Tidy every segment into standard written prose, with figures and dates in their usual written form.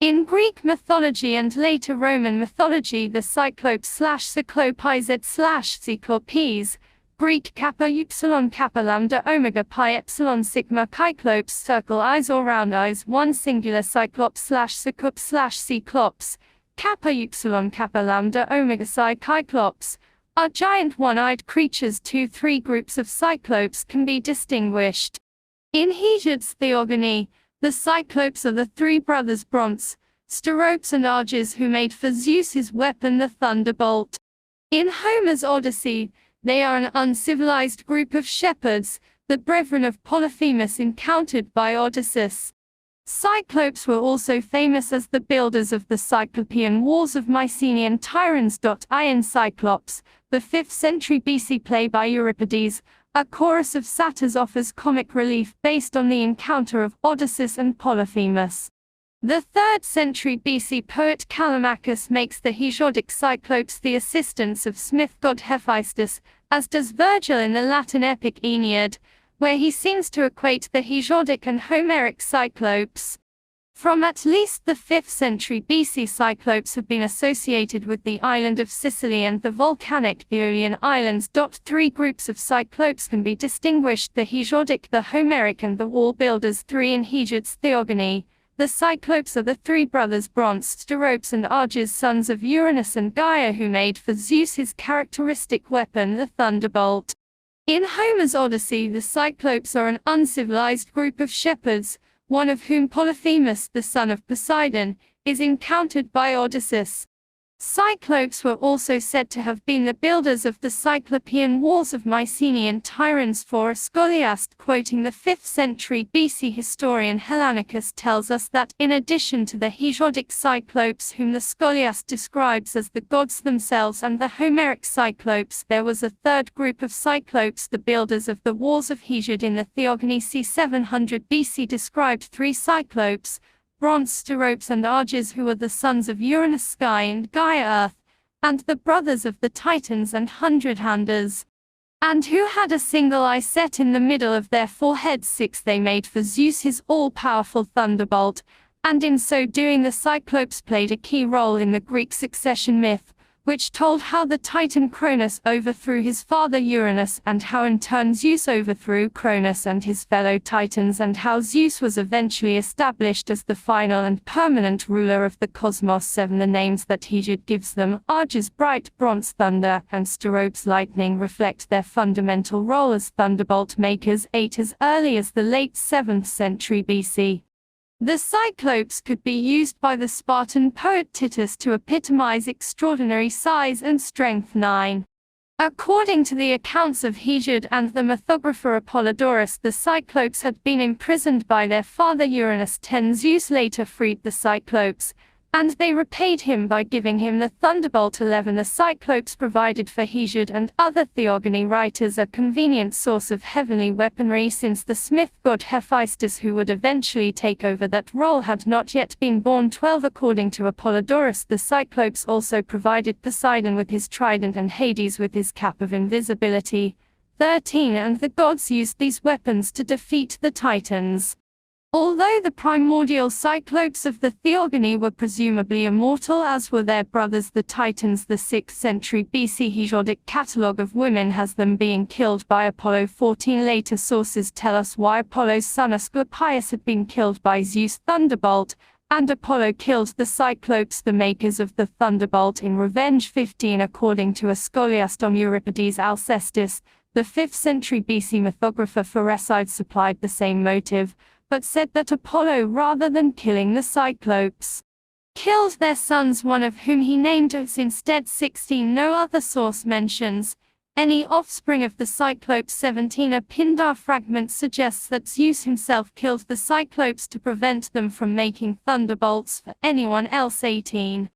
In Greek mythology and later Roman mythology, the Cyclopes/Cyclopes, Greek kappa upsilon kappa lambda omega pi epsilon sigma Cyclopes circle eyes or round eyes, one singular Cyclops/Cyclops, kappa upsilon kappa lambda omega psi Cyclops, are giant one-eyed creatures. 2-3 groups of Cyclopes can be distinguished. In Hesiod's Theogony, the Cyclopes are the three brothers Brontes, Steropes and Arges who made for Zeus his weapon the thunderbolt. In Homer's Odyssey, they are an uncivilized group of shepherds, the brethren of Polyphemus encountered by Odysseus. Cyclopes were also famous as the builders of the Cyclopean walls of Mycenaean Tyrants. In Cyclopes, the 5th century BC play by Euripides, a chorus of satyrs offers comic relief based on the encounter of Odysseus and Polyphemus. The 3rd century BC poet Callimachus makes the Hesiodic Cyclopes the assistants of smith god Hephaestus, as does Virgil in the Latin epic Aeneid, where he seems to equate the Hesiodic and Homeric Cyclopes. From at least the 5th century BC, Cyclopes have been associated with the island of Sicily and the volcanic Aeolian Islands. 3 groups of Cyclopes can be distinguished: the Hesiodic, the Homeric and the wall builders. 3 in Hesiod's Theogony, the Cyclopes are the three brothers Brontes, Steropes and Arges, sons of Uranus and Gaia, who made for Zeus his characteristic weapon, the thunderbolt. In Homer's Odyssey, the Cyclopes are an uncivilized group of shepherds, one of whom, Polyphemus, the son of Poseidon, is encountered by Odysseus. Cyclopes were also said to have been the builders of the Cyclopean walls of Mycenaean Tyrants, for a scholiast quoting the 5th century BC historian Hellanicus tells us that, in addition to the Hesiodic Cyclopes, whom the scholiast describes as the gods themselves, and the Homeric Cyclopes, there was a third group of Cyclopes, the builders of the walls of Hesiod. In the Theogony c. 700 BC described 3 Cyclopes, Brontes, Steropes and Arges, who were the sons of Uranus Sky and Gaia Earth, and the brothers of the Titans and Hundred-Handers, and who had a single eye set in the middle of their foreheads. 6 They made for Zeus his all-powerful thunderbolt, and in so doing the Cyclopes played a key role in the Greek succession myth, which told how the Titan Cronus overthrew his father Uranus, and how in turn Zeus overthrew Cronus and his fellow Titans, and how Zeus was eventually established as the final and permanent ruler of the cosmos. 7 The names that Hesiod gives them, Arges bright, Brontes thunder, and Steropes lightning, reflect their fundamental role as thunderbolt makers. 8 As early as the late 7th century BC, the Cyclopes could be used by the Spartan poet Titus to epitomize extraordinary size and strength. 9. According to the accounts of Hesiod and the mythographer Apollodorus, the Cyclopes had been imprisoned by their father Uranus. 10 Zeus later freed the Cyclopes, and they repaid him by giving him the thunderbolt. 11 The Cyclopes provided for Hesiod and other Theogony writers a convenient source of heavenly weaponry, since the smith god Hephaestus, who would eventually take over that role, had not yet been born. 12 According to Apollodorus, the Cyclopes also provided Poseidon with his trident and Hades with his cap of invisibility. 13 And the gods used these weapons to defeat the Titans. Although the primordial Cyclopes of the Theogony were presumably immortal, as were their brothers the Titans, the 6th century BC Hesiodic catalogue of women has them being killed by Apollo. 14 Later sources tell us why Apollo's son Asclepius had been killed by Zeus' thunderbolt, and Apollo killed the Cyclopes, the makers of the thunderbolt, in revenge. 15 According to a scholiast on Euripides Alcestis, the 5th century BC mythographer Pherecydes supplied the same motive, but said that Apollo, rather than killing the Cyclopes, killed their sons, one of whom he named Os instead. 16 No other source mentions any offspring of the Cyclopes. 17 A Pindar fragment suggests that Zeus himself killed the Cyclopes to prevent them from making thunderbolts for anyone else. 18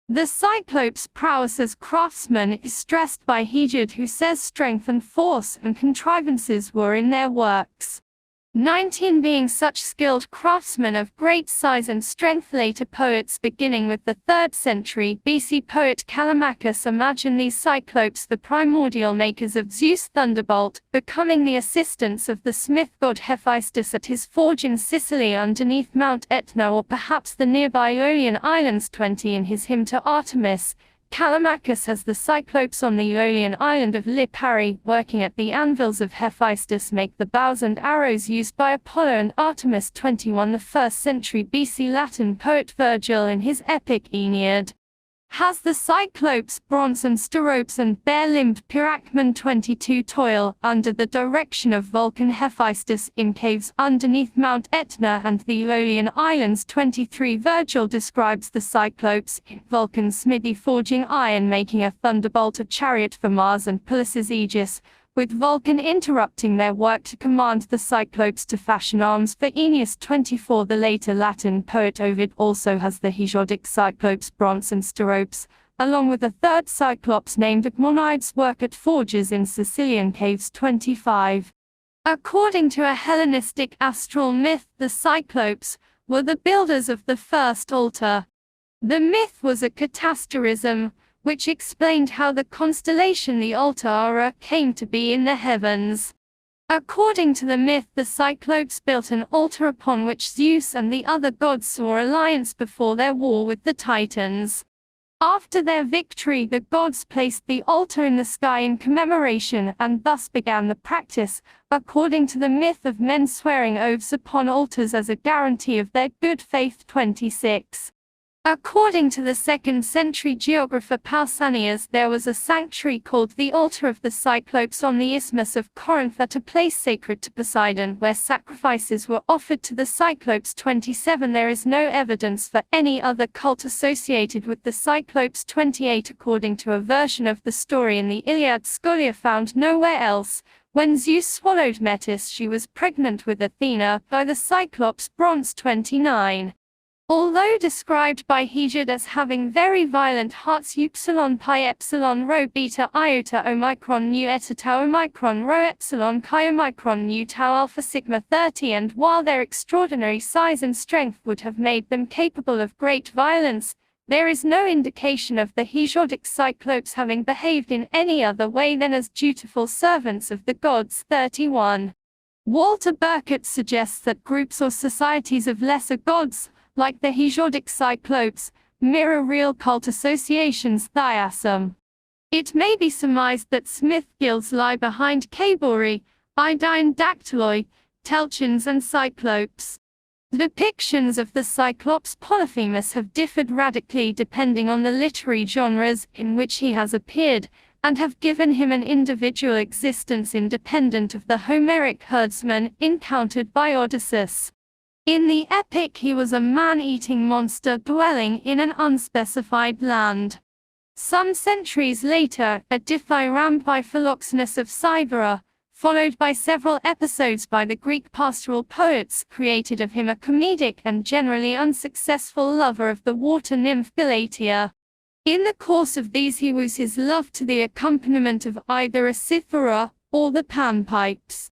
The Cyclopes' prowess as craftsmen is stressed by Hesiod, who says strength and force and contrivances were in their works. 19 being such skilled craftsmen of great size and strength. Later poets beginning with the 3rd century BC poet Callimachus imagine these Cyclopes the primordial makers of Zeus' thunderbolt, becoming the assistants of the smith god Hephaestus at his forge in Sicily underneath Mount Etna or perhaps the nearby Aeolian Islands. 20 in his hymn to Artemis, Callimachus has the Cyclopes on the Aeolian island of Lipari, working at the anvils of Hephaestus, make the bows and arrows used by Apollo and Artemis. 21 The 1st century BC Latin poet Virgil in his epic Aeneid has the Cyclopes, bronze and steropes and bare-limbed Pyracmon. 22 Toil, under the direction of Vulcan Hephaestus, in caves underneath Mount Etna and the Aeolian Islands. 23 Virgil describes the Cyclopes, in Vulcan's smithy forging iron, making a thunderbolt, a chariot for Mars and Pallas's aegis, with Vulcan interrupting their work to command the Cyclopes to fashion arms for Aeneas. 24 The later Latin poet Ovid also has the Hesiodic Cyclopes, bronze and steropes, along with a 3rd Cyclops named Agmonides, work at forges in Sicilian caves. 25 According to a Hellenistic astral myth, the Cyclopes were the builders of the first altar. The myth was a catasterism, which explained how the constellation the Altar came to be in the heavens. According to the myth, the Cyclopes built an altar upon which Zeus and the other gods swore alliance before their war with the Titans. After their victory, the gods placed the altar in the sky in commemoration, and thus began the practice, according to the myth, of men swearing oaths upon altars as a guarantee of their good faith. 26 According to the 2nd century geographer Pausanias, there was a sanctuary called the Altar of the Cyclopes on the Isthmus of Corinth, at a place sacred to Poseidon, where sacrifices were offered to the Cyclopes. 27 There is no evidence for any other cult associated with the Cyclopes. 28 According to a version of the story in the Iliad, Scholia found nowhere else, when Zeus swallowed Metis, she was pregnant with Athena by the Cyclops. Bronze. 29 Although described by Hesiod as having very violent hearts, upsilon pi epsilon rho beta iota omicron nu eta tau omicron rho epsilon chi omicron nu tau alpha sigma 30, and while their extraordinary size and strength would have made them capable of great violence, there is no indication of the Hesiodic Cyclopes having behaved in any other way than as dutiful servants of the gods. 31 Walter Burkett suggests that groups or societies of lesser gods, like the Hesiodic Cyclopes, mirror real cult associations. Thiasum. It may be surmised that Smith guilds lie behind Cabori, Iodine Dactyloi, Telchins and Cyclopes. Depictions of the Cyclops Polyphemus have differed radically depending on the literary genres in which he has appeared, and have given him an individual existence independent of the Homeric herdsman encountered by Odysseus. In the epic, he was a man-eating monster dwelling in an unspecified land. Some centuries later, a dithyramb by Philoxenus of Cybera, followed by several episodes by the Greek pastoral poets, created of him a comedic and generally unsuccessful lover of the water nymph Galatea. In the course of these he woos his love to the accompaniment of either a cithara or the panpipes.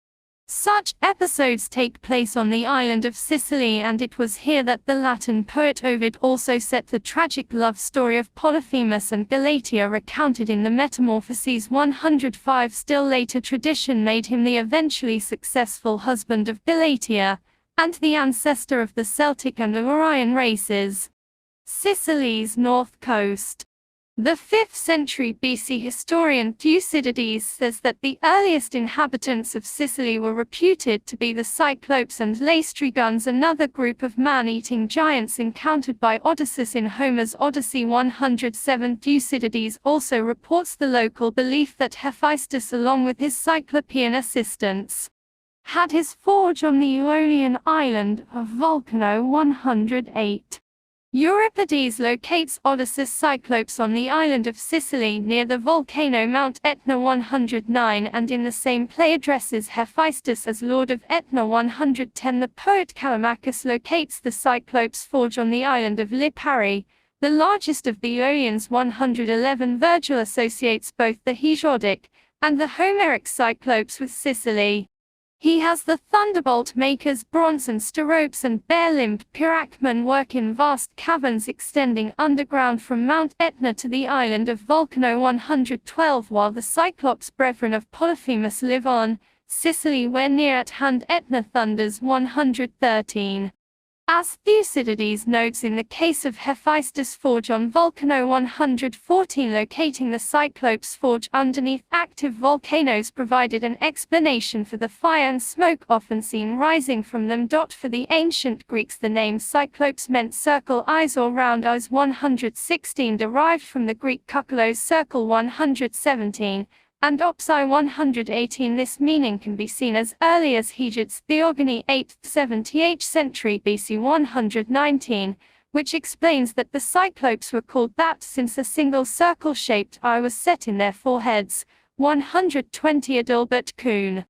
Such episodes take place on the island of Sicily, and it was here that the Latin poet Ovid also set the tragic love story of Polyphemus and Galatea recounted in the Metamorphoses 105. Still later tradition made him the eventually successful husband of Galatea, and the ancestor of the Celtic and Aryan races. Sicily's north coast. The 5th century BC historian Thucydides says that the earliest inhabitants of Sicily were reputed to be the Cyclopes and Laestrygons, another group of man-eating giants encountered by Odysseus in Homer's Odyssey 107. Thucydides also reports the local belief that Hephaestus, along with his Cyclopean assistants, had his forge on the Aeolian island of Vulcano. 108. Euripides locates Odysseus' Cyclopes on the island of Sicily near the volcano Mount Etna. 109, and in the same play addresses Hephaestus as Lord of Etna. 110. The poet Callimachus locates the Cyclopes' forge on the island of Lipari, the largest of the Aeolians. 111. Virgil associates both the Hesiodic and the Homeric Cyclopes with Sicily. He has the thunderbolt makers bronze and steropes and bare-limbed pyracmen work in vast caverns extending underground from Mount Etna to the island of Volcano 112, while the Cyclops brethren of Polyphemus live on Sicily, where near at hand Etna thunders 113. As Thucydides notes in the case of Hephaestus' forge on Volcano 114, locating the Cyclopes forge underneath active volcanoes provided an explanation for the fire and smoke often seen rising from them. For the ancient Greeks, the name Cyclopes meant circle eyes or round eyes. 116 derived from the Greek kukulos, circle. 117 and opsi 118. This meaning can be seen as early as Hesiode's Theogony 8th 70th century BC 119, which explains that the Cyclopes were called that since a single circle-shaped eye was set in their foreheads. 120 Adalbert Kuhn,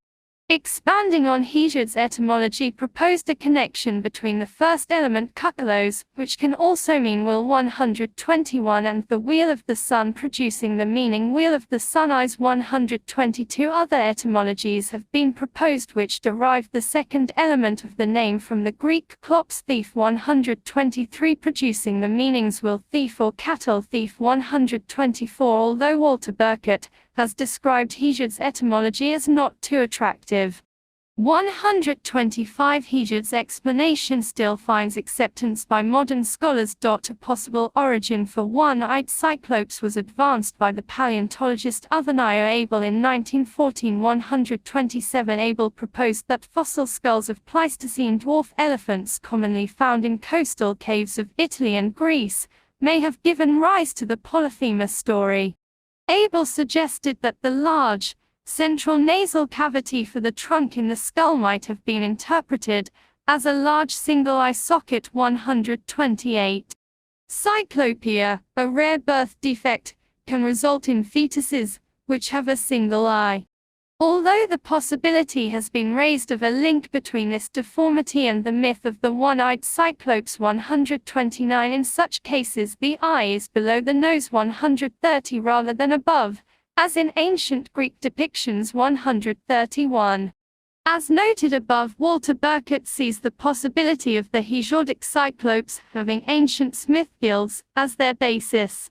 expanding on Hesiode's etymology, proposed a connection between the first element kukulos, which can also mean wheel. 121 and the wheel of the sun, producing the meaning wheel of the sun eyes. 122 other etymologies have been proposed which derive the second element of the name from the Greek klops, thief. 123 producing the meanings wheel thief or cattle thief. 124 although Walter Burkert has described Hesiode's etymology as not too attractive. 125 Hesiode's explanation still finds acceptance by modern scholars. A possible origin for one-eyed Cyclopes was advanced by the paleontologist Athanaio Abel in 1914. 127 Abel proposed that fossil skulls of Pleistocene dwarf elephants commonly found in coastal caves of Italy and Greece may have given rise to the Polyphemus story. Abel suggested that the large, central nasal cavity for the trunk in the skull might have been interpreted as a large single eye socket. 128. Cyclopia, a rare birth defect, can result in fetuses which have a single eye. Although the possibility has been raised of a link between this deformity and the myth of the one-eyed Cyclopes. 129 In such cases the eye is below the nose. 130 rather than above, as in ancient Greek depictions. 131. As noted above, Walter Burkert sees the possibility of the Hesiodic Cyclopes having ancient smith guilds as their basis.